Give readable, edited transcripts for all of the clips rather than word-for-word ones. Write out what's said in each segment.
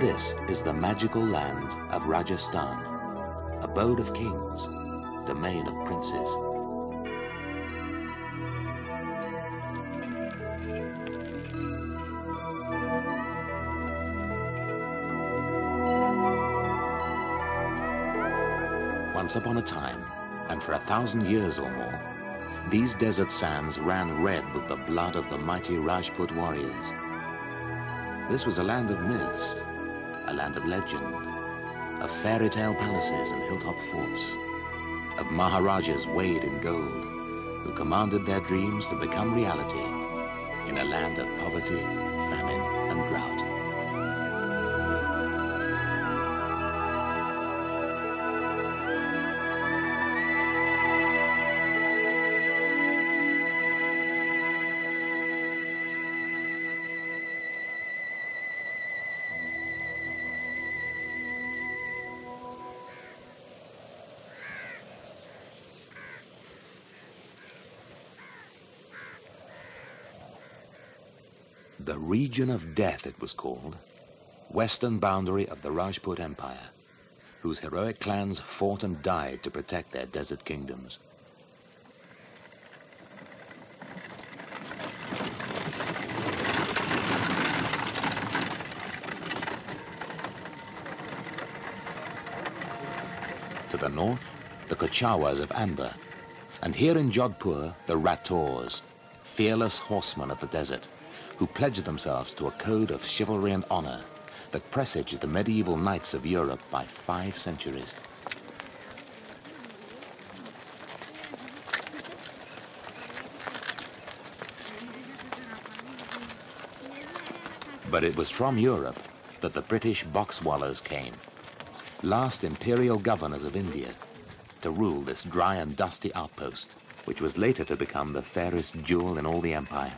This is the magical land of Rajasthan, abode of kings, domain of princes. Once upon a time, and for 1,000 years or more, these desert sands ran red with the blood of the mighty Rajput warriors. This was a land of myths, a land of legend, of fairy tale palaces and hilltop forts, of Maharajas weighed in gold, who commanded their dreams to become reality in a land of poverty, famine, and drought. The region of death, it was called, western boundary of the Rajput Empire, whose heroic clans fought and died to protect their desert kingdoms. To the north, the Kuchawas of Amber, and here in Jodhpur, the Rathors, fearless horsemen of the desert, who pledged themselves to a code of chivalry and honor that presaged the medieval knights of Europe by 5 centuries. But it was from Europe that the British boxwallers came, last imperial governors of India, to rule this dry and dusty outpost, which was later to become the fairest jewel in all the empire.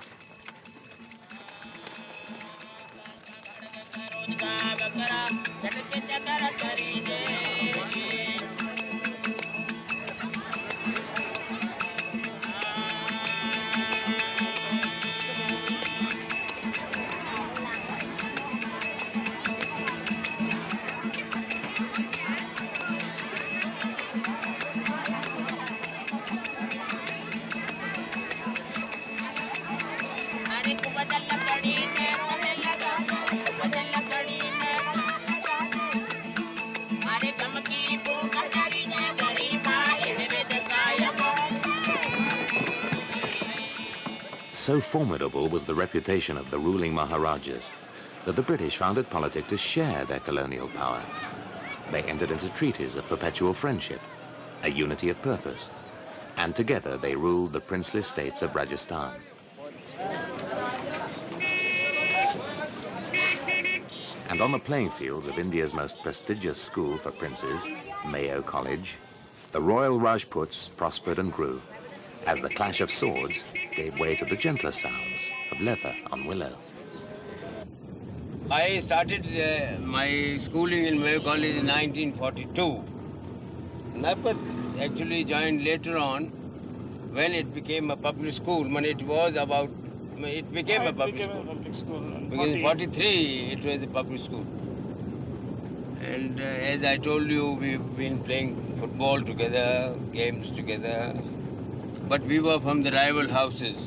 So formidable was the reputation of the ruling Maharajas that the British found it politic to share their colonial power. They entered into treaties of perpetual friendship, a unity of purpose, and together they ruled the princely states of Rajasthan. And on the playing fields of India's most prestigious school for princes, Mayo College, the royal Rajputs prospered and grew, as the clash of swords gave way to the gentler sounds of leather on willow. I started my schooling in Mayo College in 1942. Napat actually joined later on when it became a public school. When it became a public school. Because in 43 it was a public school. And as I told you, we've been playing football together, games together. But we were from the rival houses.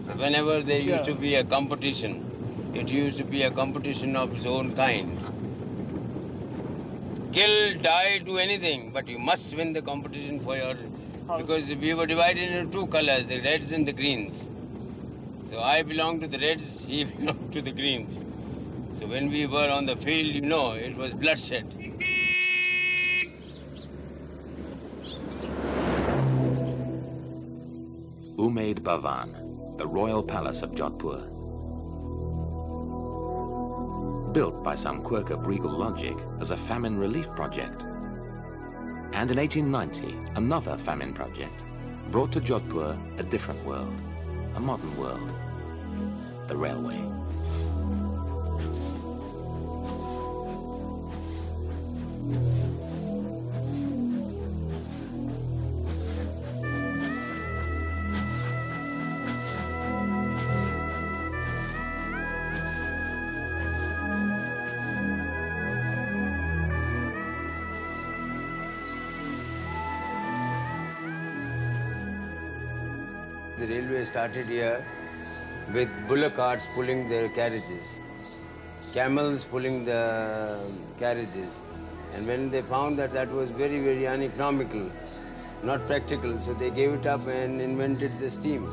So whenever there used to be a competition, it used to be a competition of its own kind. Kill, die, do anything, but you must win the competition for your... Because we were divided into 2 colors, the reds and the greens. So I belonged to the reds, he belonged to the greens. So when we were on the field, you know, it was bloodshed. Umaid Bhavan, the royal palace of Jodhpur. Built by some quirk of regal logic as a famine relief project. And in 1890, another famine project brought to Jodhpur a different world, a modern world, the railway. The railway started here with bullock carts pulling their carriages, camels pulling the carriages. And when they found that that was very, very uneconomical, not practical, so they gave it up and invented the steam.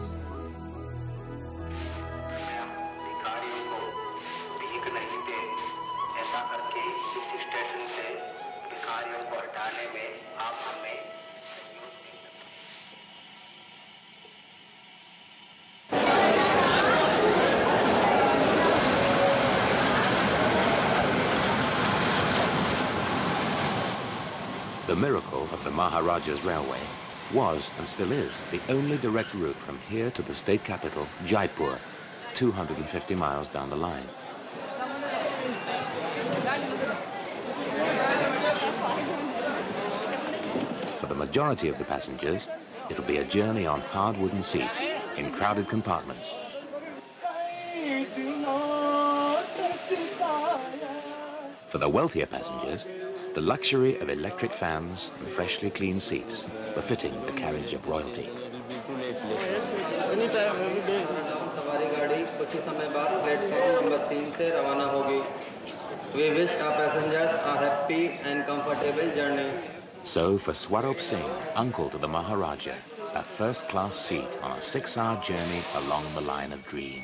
The miracle of the Maharaja's railway was and still is the only direct route from here to the state capital, Jaipur, 250 miles down the line. For the majority of the passengers, it'll be a journey on hard wooden seats in crowded compartments. For the wealthier passengers, the luxury of electric fans and freshly clean seats befitting the carriage of royalty. We wish our passengers a happy and comfortable journey. So for Swarup Singh, uncle to the Maharaja, a first-class seat on a 6-hour journey along the line of dreams.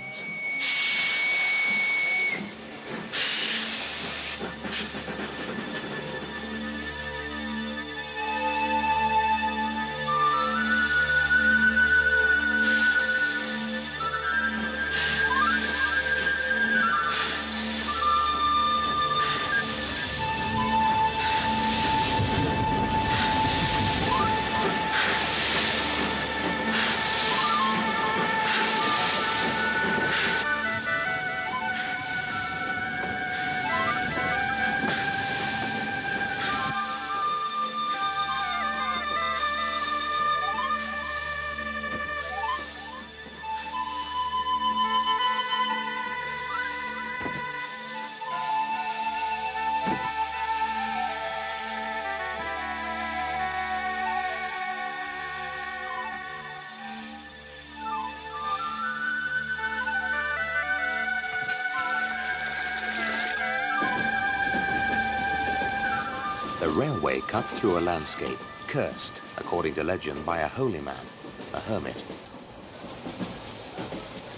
The railway cuts through a landscape cursed, according to legend, by a holy man, a hermit.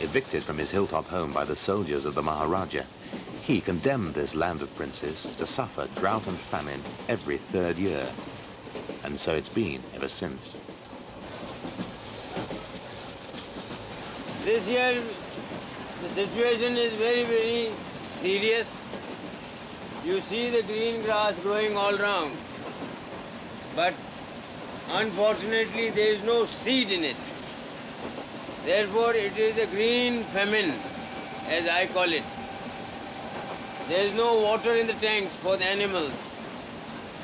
Evicted from his hilltop home by the soldiers of the Maharaja, he condemned this land of princes to suffer drought and famine every 3rd year. And so it's been ever since. This year, the situation is very, very serious. You see the green grass growing all round, but unfortunately there is no seed in it. Therefore it is a green famine, as I call it. There is no water in the tanks for the animals.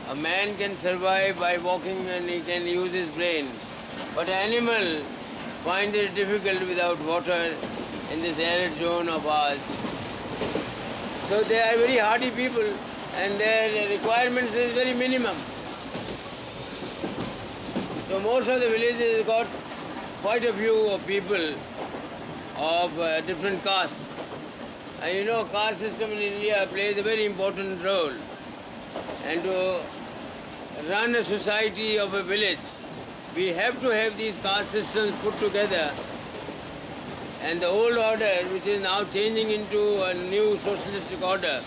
A man can survive by walking and he can use his brain, but an animal finds it difficult without water in this arid zone of ours. So they are very hardy people and their requirements is very minimum. So most of the villages got quite a few of people of different castes. And you know, caste system in India plays a very important role. And to run a society of a village, we have to have these caste systems put together. And the old order, which is now changing into a new socialistic order,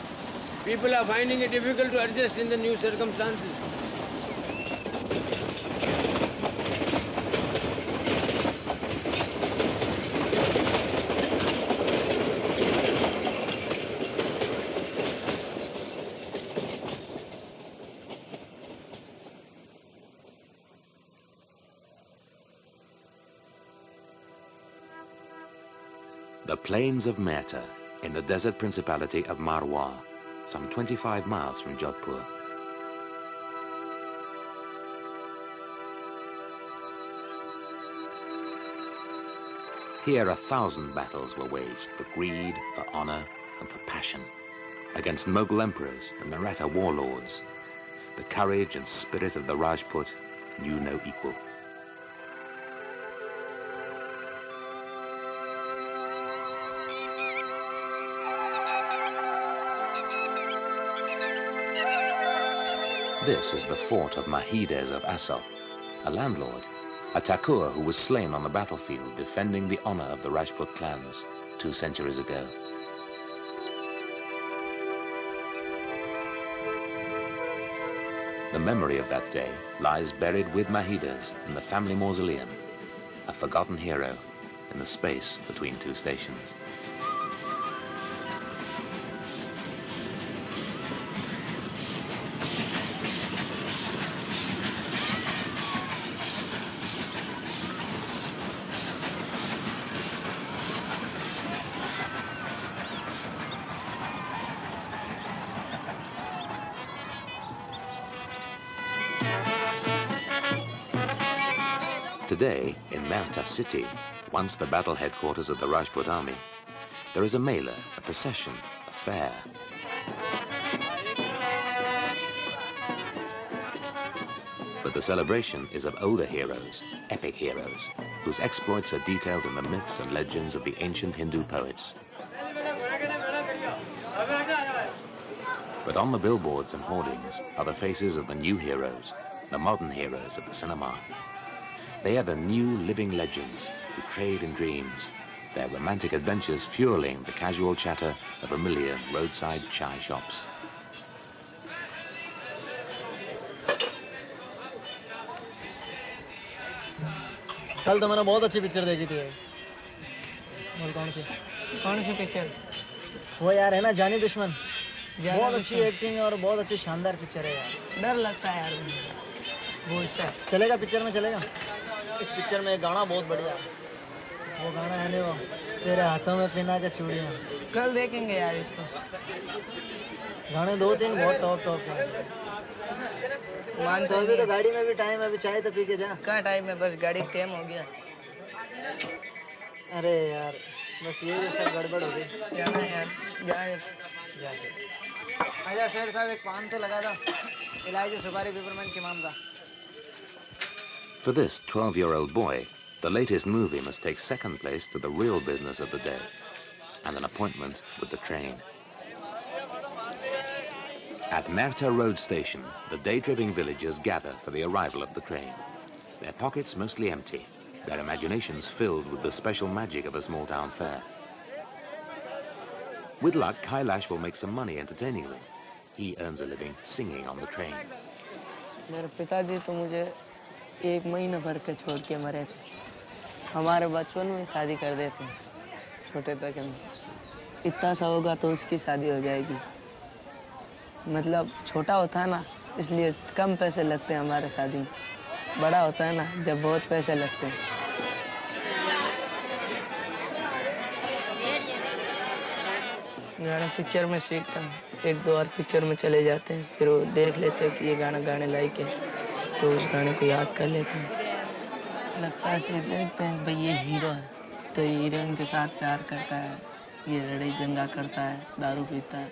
people are finding it difficult to adjust in the new circumstances. The plains of Mehta in the desert principality of Marwar, some 25 miles from Jodhpur. Here 1,000 battles were waged for greed, for honor, and for passion against Mughal emperors and Maratha warlords. The courage and spirit of the Rajput knew no equal. This is the fort of Mahides of Assop, a landlord, a Thakur who was slain on the battlefield defending the honor of the Rajput clans 2 centuries ago. The memory of that day lies buried with Mahides in the family mausoleum, a forgotten hero in the space between 2 stations. Today, in Merta city, once the battle headquarters of the Rajput army, there is a mela, a procession, a fair. But the celebration is of older heroes, epic heroes, whose exploits are detailed in the myths and legends of the ancient Hindu poets. But on the billboards and hoardings are the faces of the new heroes, the modern heroes of the cinema. They are the new living legends who trade in dreams, their romantic adventures fueling the casual chatter of a million roadside chai shops. कल तो मैंने बहुत अच्छी picture देखी थी। बोल कौन सी picture? वो यार है ना जानी दुश्मन। बहुत अच्छी एक्टिंग और बहुत अच्छी शानदार पिक्चर है यार। डर लगता है यार वो इससे चलेगा, पिक्चर में चलेगा। इस पिक्चर में एक गाना बहुत बढ़िया है। वो गाना है ना वो तेरे हाथों में पहना के चूड़ियाँ। कल देखेंगे यार इसको। गाने 2-3 बहुत टॉप हैं। तो अभी तो गाड़ी में भी टाइम है, अभी चाय तो पी के जा। कहाँ टाइम है, बस गाड़ी टाइम हो गया। अरे यार बस ये सब गड़बड़ हो गई। जाना यार, जा आजा सेठ साहब, एक पान तो लगा दो। इलायची सुपारी पेपरमेंट इमाम का। For this 12-year-old boy, the latest movie must take second place to the real business of the day, and an appointment with the train. At Merta Road Station, the day-tripping villagers gather for the arrival of the train. Their pockets mostly empty, their imaginations filled with the special magic of a small-town fair. With luck, Kailash will make some money entertaining them. He earns a living singing on the train. मेरे पिताजी तो मुझे 1 महीना भर के छोड़ के मरे थे। हमारे बचपन में शादी कर देते हैं, छोटे तक में। इतना सा होगा तो उसकी शादी हो जाएगी। मतलब छोटा होता है ना, इसलिए कम पैसे लगते हैं हमारे शादी में। बड़ा होता है ना, जब बहुत पैसे लगते हैं। गाना पिक्चर में सीखता हूँ, 1-2 और पिक्चर में चले जाते हैं, फिर वो देख लेते हैं कि ये गाना गाने लायक है, तो उस गाने को याद कर लेते हैं। लगता है ऐसे देखते हैं भाई ये हीरो है, तो हीरोइन के साथ प्यार करता है, ये लड़ाई दंगा करता है, दारू पीता है,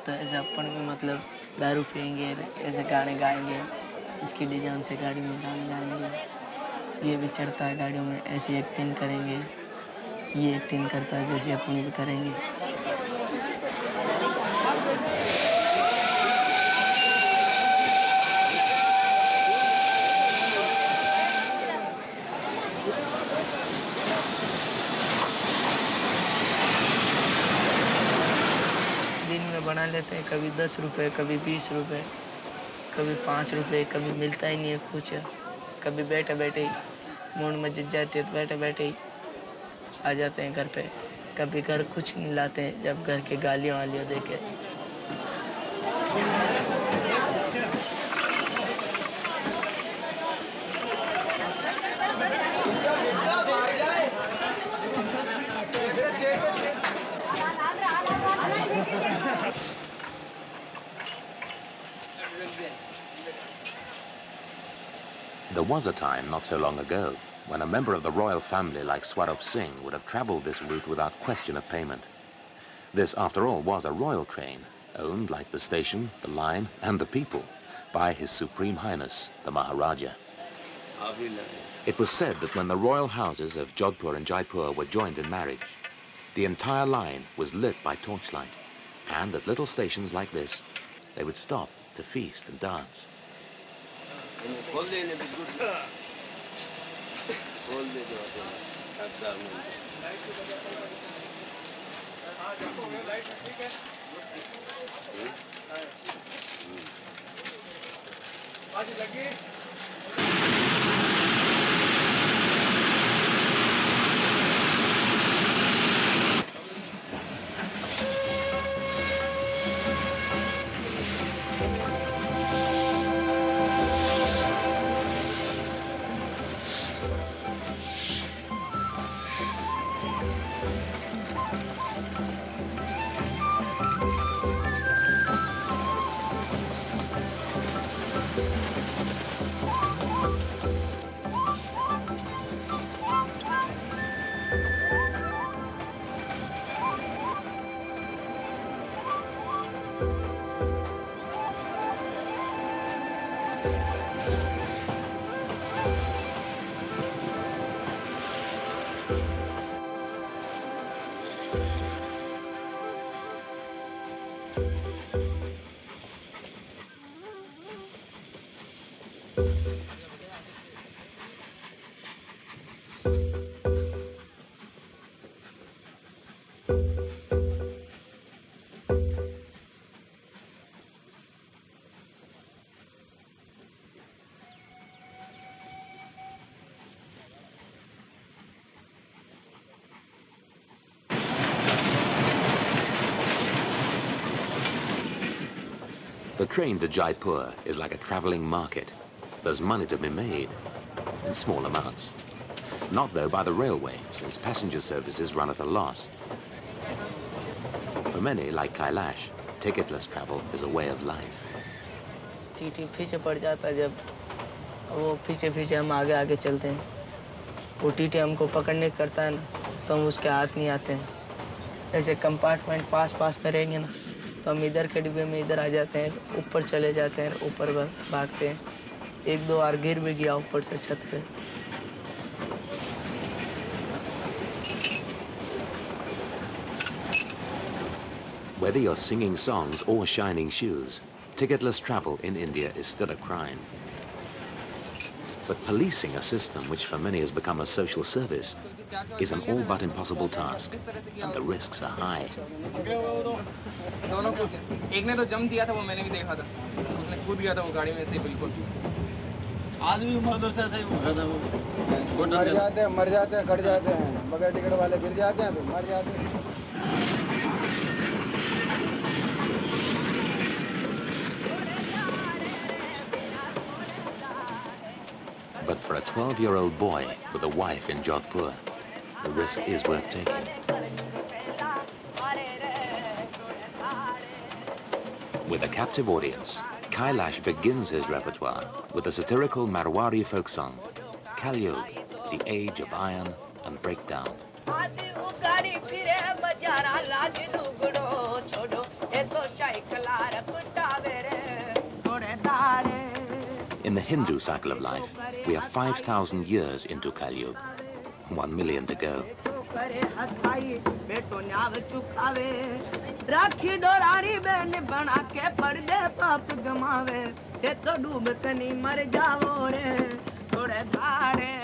तो ऐसे अपन भी मतलब दारू पियेंगे, ऐसे गाने गाएंगे, इसकी डिजाइन से गाड़ी में गाने गाएंगे। ये भी चढ़ता है गाड़ियों में, ऐसी एक्टिंग करेंगे, ये एक्टिंग करता है जैसे अपन भी करेंगे। बना लेते हैं, कभी 10 रुपए, कभी 20 रुपए, कभी 5 रुपए, कभी मिलता ही नहीं है कुछ। कभी बैठे बैठे ही मूड में जित जाती है तो बैठे बैठे ही आ जाते हैं घर पे। कभी घर कुछ नहीं लाते हैं, जब घर के गालियाँ वालियाँ देके। There was a time not so long ago when a member of the royal family like Swarup Singh would have travelled this route without question of payment. This, after all, was a royal train, owned like the station, the line, and the people, by His Supreme Highness, the Maharaja. It was said that when the royal houses of Jodhpur and Jaipur were joined in marriage, the entire line was lit by torchlight, and at little stations like this, they would stop to feast and dance. खोल दे इन्हें बिल्कुल खोल दे जो The train to Jaipur is like a traveling market. There's money to be made, in small amounts. Not though by the railway, since passenger services run at a loss. For many, like Kailash, ticketless travel is a way of life. TT पीछे पड़ जाता है जब वो पीछे पीछे हम आगे आगे चलते हैं वो टीटी हमको पकड़ने करता है ना तो हम उसके हाथ नहीं आते हैं ऐसे कंपार्टमेंट पास पास में रहेंगे ना तो हम इधर के डिब्बे में इधर आ जाते हैं ऊपर चले जाते हैं ऊपर भागते हैं एक दो बार गिर भी गया ऊपर से छत पे Whether you're singing songs or shining shoes, ticketless travel in India is still a crime. But policing a system which for many has become a social service is an all but impossible task, and the risks are high. दोनों कूदे एक ने तो जम दिया था वो मैंने भी देखा था उसने कूद गया था वो गाड़ी में से बिल्कुल आदमी मर्दों से ऐसे ही हो रहा था वो मर जाते हैं कट जाते हैं बगैर टिकट वाले गिर जाते हैं फिर मर जाते हैं But for a 12-year-old boy with a wife in Jodhpur, the risk is worth taking. With a captive audience, Kailash begins his repertoire with a satirical Marwari folk song, Kalyug, the age of iron and breakdown. In the Hindu cycle of life, we are 5,000 years into Kalyug, 1 million to go. राखी डोरारी बहन बना के पर्दे पाप गमावे ते तो डूब कनी मर जावो रे थोड़े धारे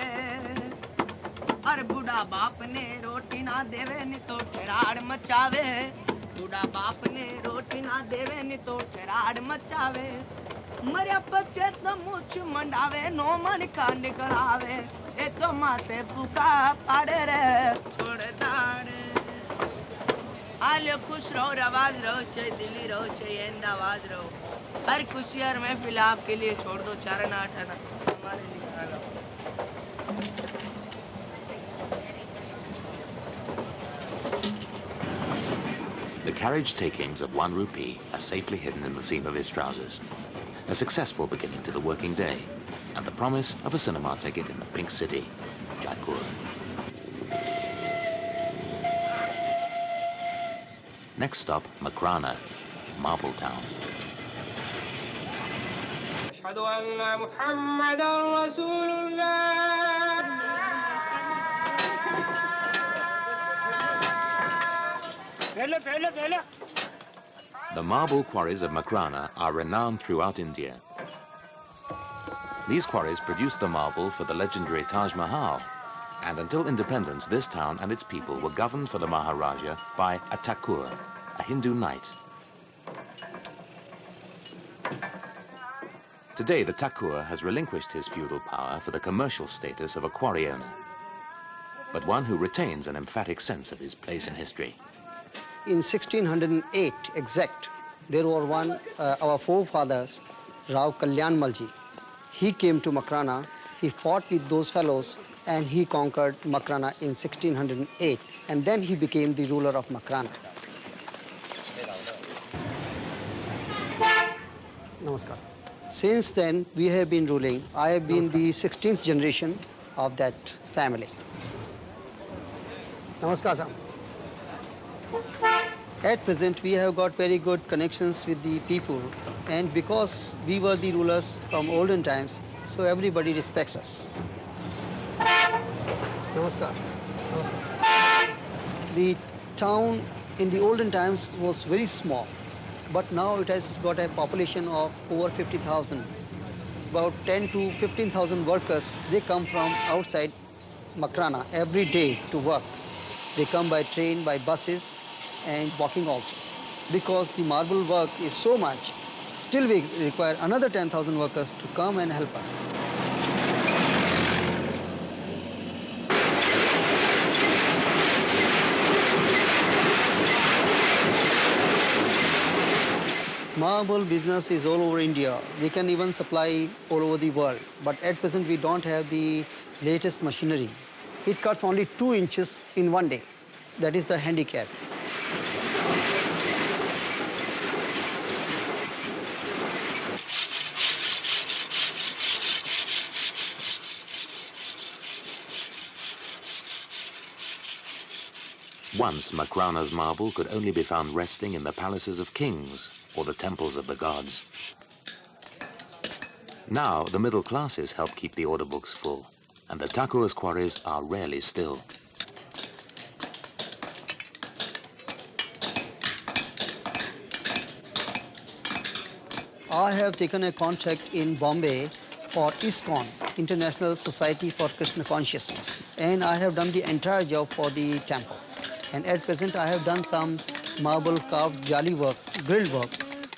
और बूढ़ा बाप ने रोटी ना देवे नि तो ठेराड़ मचावे बूढ़ा बाप ने रोटी ना देवे नि तो ठेराड़ मचावे मरिया बच्चे तो मुछ मंडावे नो मन का निकलावे ए तो माते पुका पाड़े रे थोड़े धारे आलियो खुश रहो रवाज रहो चाहे दिल्ली रहो चाहे अहमदाबाद रहो हर खुशियार महफिल आपके लिए छोड़ दो चारना आठाना हमारे लिए खाना The carriage takings of 1 rupee are safely hidden in the seam of his trousers. A successful beginning to the working day, and the promise of a cinema ticket in the Pink City, Jaipur. Next stop, Makrana, Marble Town. अशहदु अन्ना मुहम्मदर रसूलुल्लाह The marble quarries of Makrana are renowned throughout India. These quarries produced the marble for the legendary Taj Mahal, and until independence, this town and its people were governed for the Maharaja by a Thakur, a Hindu knight. Today, the Thakur has relinquished his feudal power for the commercial status of a quarry owner, but one who retains an emphatic sense of his place in history. In 1608 exact, there were our forefathers, Rao Kalyan Malji. He came to Makrana, he fought with those fellows, and he conquered Makrana in 1608, and then he became the ruler of Makrana. Namaskar. Since then, we have been ruling. I have been the 16th generation of that family. Namaskar, sir. At present, we have got very good connections with the people, and because we were the rulers from olden times, so everybody respects us. Namaskar. Namaskar. The town in the olden times was very small, but now it has got a population of over 50,000. About 10 to 15,000 workers, they come from outside Makrana every day to work. They come by train, by buses, and walking also. Because the marble work is so much, still we require another 10,000 workers to come and help us. Marble business is all over India. We can even supply all over the world. But at present, we don't have the latest machinery. It cuts only 2 inches in one day. That is the handicap. Once, Makrana's marble could only be found resting in the palaces of kings or the temples of the gods. Now, the middle classes help keep the order books full, and the Thakur's quarries are rarely still. I have taken a contract in Bombay for ISKCON, International Society for Krishna Consciousness, and I have done the entire job for the temple. And at present, I have done some marble carved jali work, grilled work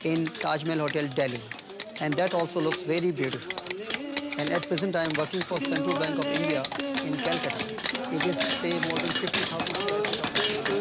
in Taj Mahal Hotel, Delhi. And that also looks very beautiful. And at present, I am working for Central Bank of India in Calcutta. It is, say, more than 50,000 square feet of land.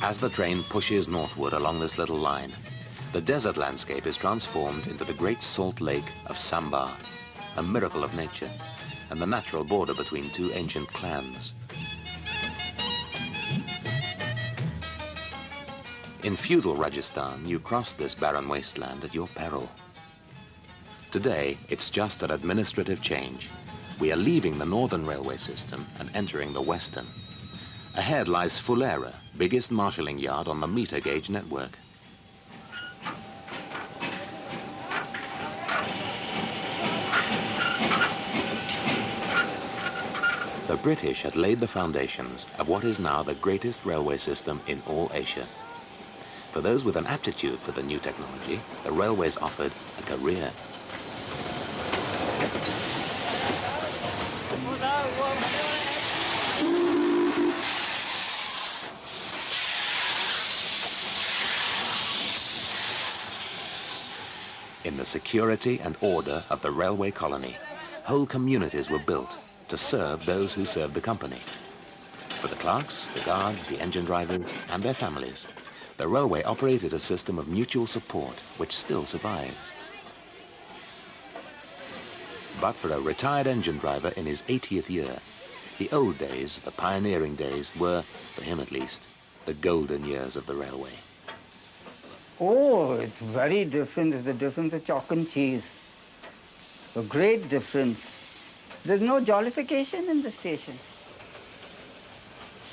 As the train pushes northward along this little line, the desert landscape is transformed into the great salt lake of Sambar, a miracle of nature, and the natural border between 2 ancient clans. In feudal Rajasthan, you cross this barren wasteland at your peril. Today, it's just an administrative change. We are leaving the northern railway system and entering the western. Ahead lies Fulera, biggest marshalling yard on the meter gauge network. The British had laid the foundations of what is now the greatest railway system in all Asia. For those with an aptitude for the new technology, the railways offered a career. In the security and order of the railway colony, whole communities were built to serve those who served the company. For the clerks, the guards, the engine drivers, and their families, the railway operated a system of mutual support which still survives. But for a retired engine driver in his 80th year, the old days, the pioneering days, were, for him at least, the golden years of the railway. Oh, it's very different. It's the difference of chalk and cheese. A great difference. There's no jollification in the station.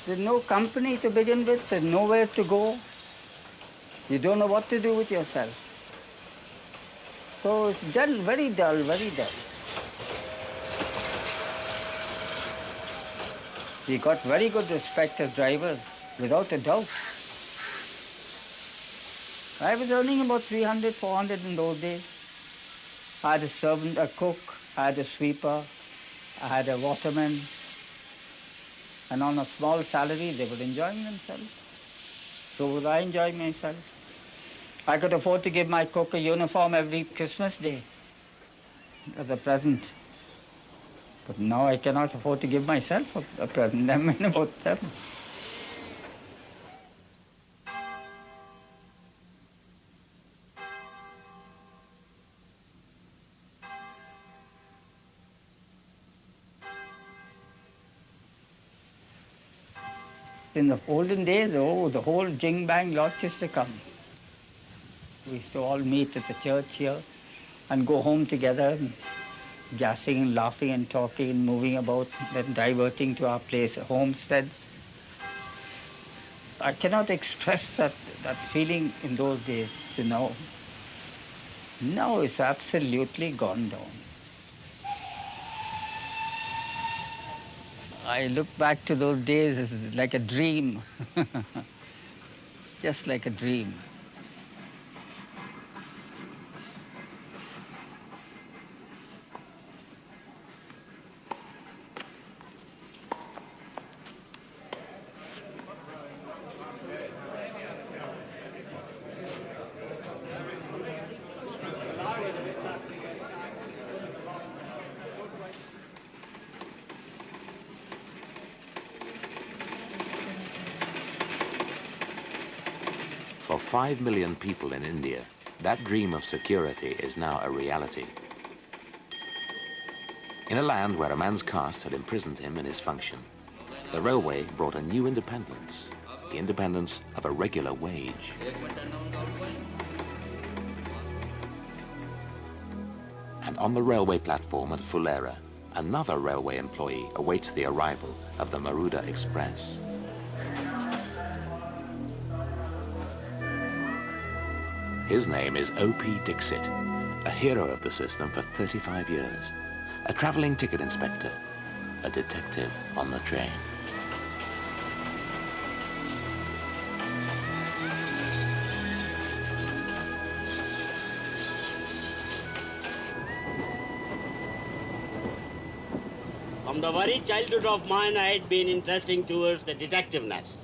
There's no company to begin with. There's nowhere to go. You don't know what to do with yourself. So it's dull, very dull, very dull. We got very good respect as drivers, without a doubt. I was earning about 300, 400 in those days. I had a servant, a cook, I had a sweeper, I had a waterman. And on a small salary, they were enjoying themselves. So was I enjoying myself. I could afford to give my cook a uniform every Christmas day as a present. But now I cannot afford to give myself a present. I mean about them. In the olden days, oh, the whole jing-bang lot used to come. We used to all meet at the church here and go home together, gassing and laughing and talking and moving about, then diverting to our place, homesteads. I cannot express that feeling in those days to now. Now it's absolutely gone down. I look back to those days as like a dream, just like a dream. For 5 million people in India, that dream of security is now a reality. In a land where a man's caste had imprisoned him in his function, the railway brought a new independence, the independence of a regular wage. And on the railway platform at Fulera, another railway employee awaits the arrival of the Maruda Express. His name is O.P. Dixit, a hero of the system for 35 years, a traveling ticket inspector, a detective on the train. From the very childhood of mine, I had been interested towards the detectiveness.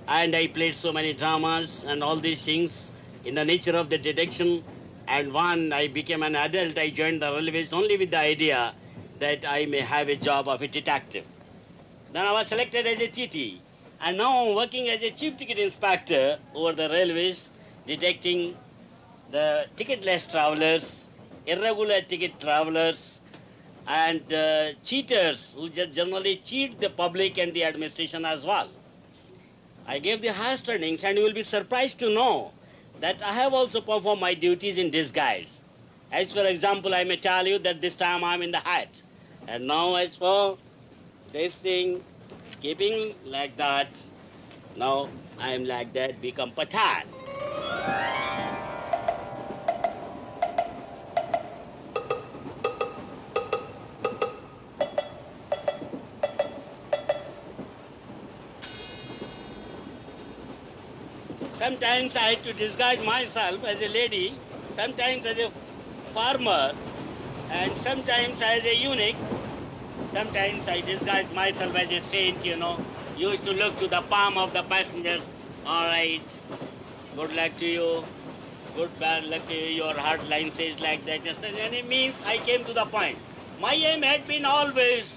And I played so many dramas and all these things in the nature of the detection. And when I became an adult, I joined the railways only with the idea that I may have a job of a detective. Then I was selected as a TT. And now I'm working as a chief ticket inspector over the railways, detecting the ticketless travelers, irregular ticket travelers, and cheaters who just generally cheat the public and the administration as well. I gave the highest earnings, and you will be surprised to know that I have also performed my duties in disguise. As for example, I may tell you that this time I'm in the hat. And now as for this thing, keeping like that, now I am like that, become Pathan. Sometimes I had to disguise myself as a lady, sometimes as a farmer, and sometimes as a eunuch. Sometimes I disguised myself as a saint, you know. Used to look to the palm of the passengers. All right, good luck to you. Good bad luck to you. Your heart line says like that. Just as any means, I came to the point. My aim had been always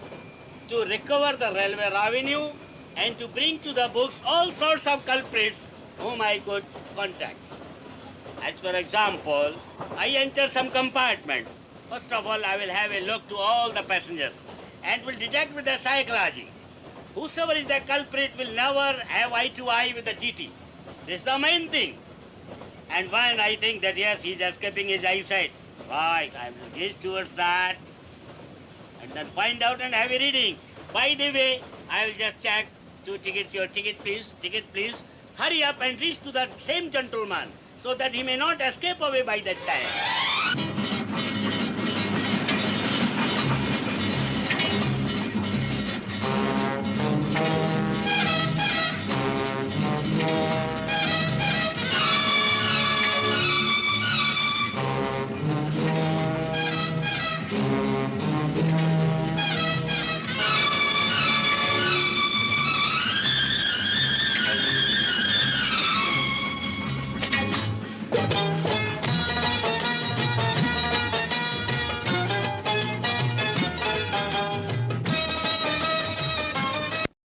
to recover the railway revenue and to bring to the books all sorts of culprits whom I could contact. As for example, I enter some compartment. First of all, I will have a look to all the passengers and will detect with the psychology. Whosoever is the culprit will never have eye to eye with the TT. This is the main thing. And when I think that yes, he is escaping his eyesight, right, I will gaze towards that and then find out and have a reading. By the way, I will just check 2 tickets, your ticket please. Hurry up and reach to that same gentleman so that he may not escape away by that time.